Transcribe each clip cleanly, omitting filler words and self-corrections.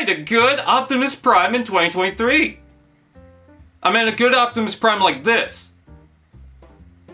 find a good Optimus Prime in 2023. I mean, a good Optimus Prime like this.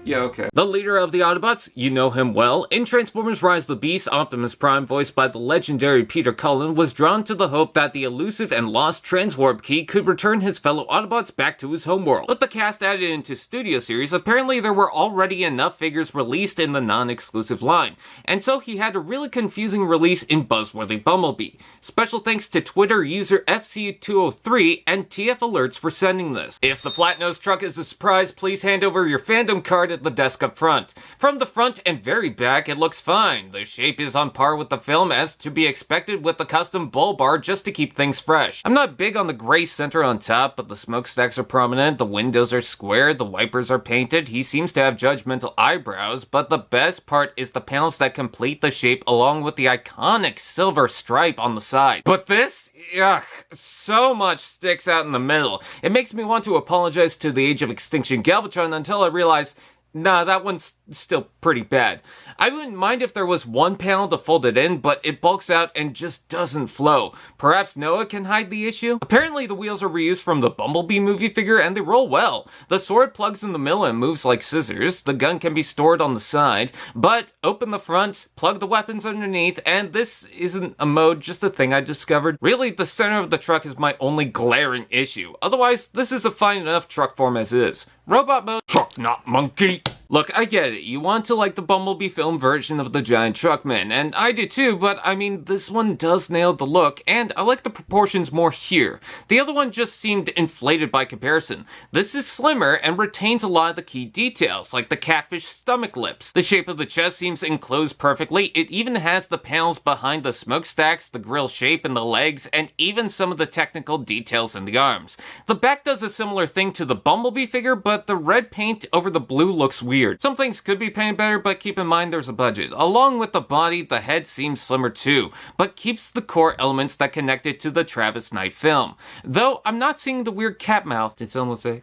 Yeah, okay. The leader of the Autobots, you know him well. In Transformers Rise of the Beast, Optimus Prime, voiced by the legendary Peter Cullen, was drawn to the hope that the elusive and lost Transwarp key could return his fellow Autobots back to his homeworld. With the cast added into Studio Series, apparently there were already enough figures released in the non-exclusive line, and so he had a really confusing release in Buzzworthy Bumblebee. Special thanks to Twitter user FC203 and TF Alerts for sending this. If the flat-nosed truck is a surprise, please hand over your fandom card at the desk up front. From the front and very back, it looks fine. The shape is on par with the film, as to be expected with the custom bull bar just to keep things fresh. I'm not big on the gray center on top, but the smokestacks are prominent, the windows are square, the wipers are painted, he seems to have judgmental eyebrows, but the best part is the panels that complete the shape along with the iconic silver stripe on the side. But this? Yuck. So much sticks out in the middle. It makes me want to apologize to the Age of Extinction Galvatron until I realize, nah, that one's still pretty bad. I wouldn't mind if there was one panel to fold it in, but it bulks out and just doesn't flow. Perhaps Noah can hide the issue? Apparently the wheels are reused from the Bumblebee movie figure and they roll well. The sword plugs in the middle and moves like scissors. The gun can be stored on the side, but open the front, plug the weapons underneath, and this isn't a mode, just a thing I discovered. Really, the center of the truck is my only glaring issue. Otherwise, this is a fine enough truck form as is. Robot mode, truck not monkey. Look, I get it. You want to like the Bumblebee film version of the giant truckman, and I do too, but I mean, this one does nail the look, and I like the proportions more here. The other one just seemed inflated by comparison. This is slimmer and retains a lot of the key details, like the catfish stomach lips. The shape of the chest seems enclosed perfectly. It even has the panels behind the smokestacks, the grille shape in the legs, and even some of the technical details in the arms. The back does a similar thing to the Bumblebee figure, but the red paint over the blue looks weird. Some things could be painted better, but keep in mind there's a budget. Along with the body, the head seems slimmer too, but keeps the core elements that connect it to the Travis Knight film. Though, I'm not seeing the weird cat mouth. Did someone say,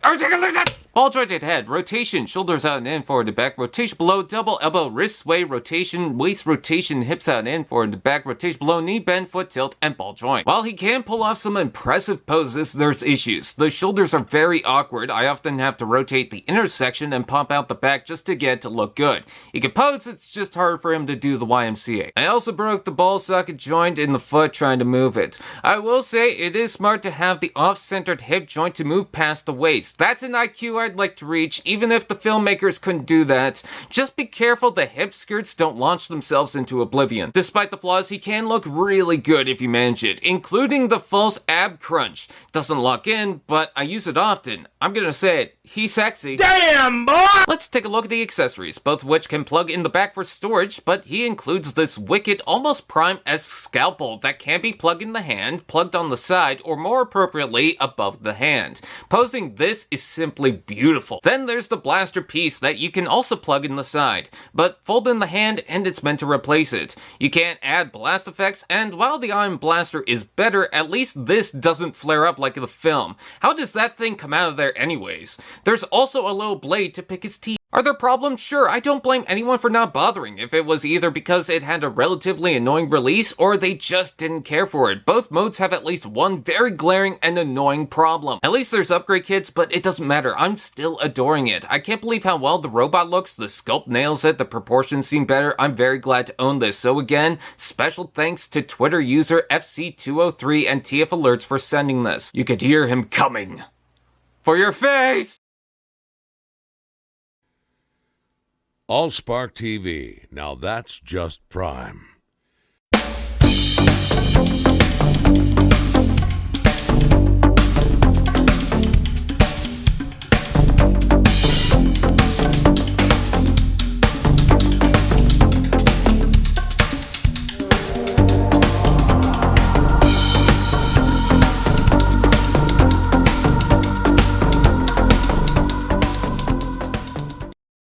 ball jointed head, rotation, shoulders out and in, forward to back, rotation below, double elbow, wrist sway, rotation, waist rotation, hips out and in, forward to back, rotation below, knee bend, foot tilt, and ball joint. While he can pull off some impressive poses, there's issues. The shoulders are very awkward. I often have to rotate the intersection and pop out the back just to get it to look good. He can pose, it's just hard for him to do the YMCA. I also broke the ball socket joint in the foot trying to move it. I will say it is smart to have the off-centered hip joint to move past the waist. That's an IQ I'd like to reach, even if the filmmakers couldn't do that. Just be careful the hip skirts don't launch themselves into oblivion. Despite the flaws, he can look really good if you manage it, including the false ab crunch. Doesn't lock in, but I use it often. I'm gonna say it, he's sexy. Damn, boy! Let's take a look at the accessories, both of which can plug in the back for storage, but he includes this wicked, almost Prime-esque scalpel that can be plugged in the hand, plugged on the side, or more appropriately, above the hand. Posing this is simply beautiful. Then there's the blaster piece that you can also plug in the side, but fold in the hand and it's meant to replace it. You can't add blast effects, and while the Iron Blaster is better, at least this doesn't flare up like the film. How does that thing come out of there anyways? There's also a little blade to pick his teeth. Are there problems? Sure, I don't blame anyone for not bothering, if it was either because it had a relatively annoying release or they just didn't care for it. Both modes have at least one very glaring and annoying problem. At least there's upgrade kits, but it doesn't matter, I'm still adoring it. I can't believe how well the robot looks, the sculpt nails it, the proportions seem better. I'm very glad to own this. So again, special thanks to Twitter user FC203 and TF Alerts for sending this. You could hear him coming. For your face! Allspark TV. Now that's just prime.